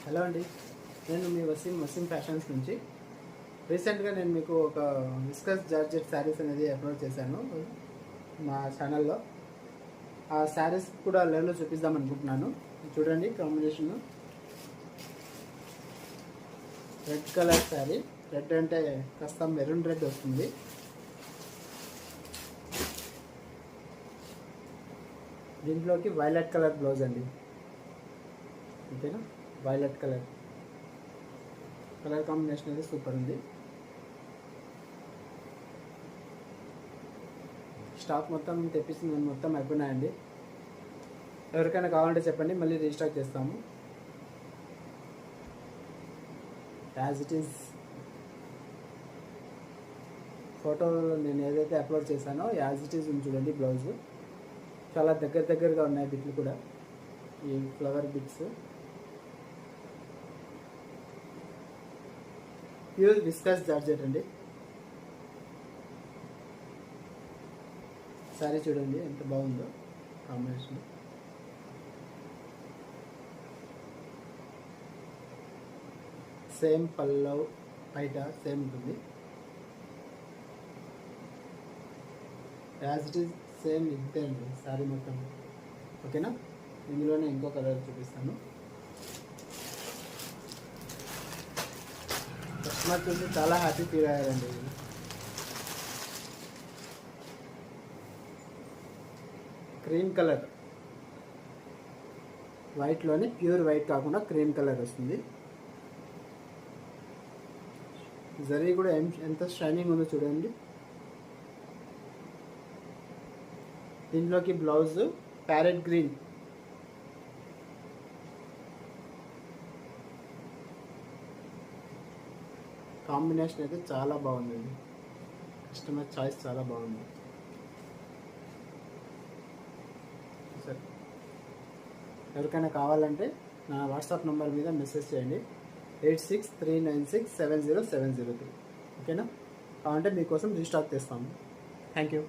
Hello అండి, నేను మీ Waseem fashions నుంచి రీసెంట్గా నేను మీకు ఒక విస్కస్ జార్జెట్ శారీస్ అనేది అప్లోడ్ చేశాను మా ఛానల్లో. ఆ శారీస్ కూడా లైవ్లో చూపిద్దాం అనుకుంటున్నాను. చూడండి combination red colour sari. Red అంటే కాస్త మెరూన్ రెడ్ వస్తుంది. దీంట్లోకి వైలెట్ కలర్ బ్లౌజ్ అండి, ఓకేనా. వైలెట్ కలర్ కాంబినేషన్ అయితే సూపర్ ఉంది. స్టాక్ మొత్తం తెప్పించింది మొత్తం అయిపోయినాయండి. ఎవరికైనా కావాలంటే చెప్పండి, మళ్ళీ రీస్టాక్ చేస్తాము. యాజ్ ఇట్ ఈస్ ఫోటోలో నేను ఏదైతే అప్లోడ్ చేశానో యాజ్ ఇట్ ఈస్ ఉంది. చూడండి బ్లౌజ్ చాలా దగ్గరగా ఉన్నాయి బిట్లు కూడా, ఈ flower bits. Pure viscous georgette అండి. సారీ చూడండి ఎంత బాగుందో కాంబినేషన్. సేమ్ పల్లవ్ బయట సేమ్ ఉంటుంది. యాజ్ ఇట్ ఈస్ సేమ్ ఇంతే అండి సారీ మొత్తం, ఓకేనా. ఇందులోనే ఇంకో కలర్ చూపిస్తాను. కస్టమర్ చూసి చాలా హ్యాపీ ఫీల్ అయ్యారండి. క్రీమ్ కలర్ వైట్లోని ప్యూర్ వైట్ కాకుండా క్రీమ్ కలర్ వస్తుంది. జరీ కూడా ఎంత షైనింగ్ ఉందో చూడండి. దీంట్లోకి బ్లౌజ్ ప్యారెట్ గ్రీన్, కాంబినేషన్ అయితే చాలా బాగుందండి. కస్టమర్ చాయిస్ చాలా బాగుంది. సరే, ఎవరికైనా కావాలంటే నా వాట్సాప్ నెంబర్ మీద మెసేజ్ చేయండి. 8639670703, ఓకేనా. కావాలంటే మీకోసం రీస్టాక్ చేస్తాము. Thank you.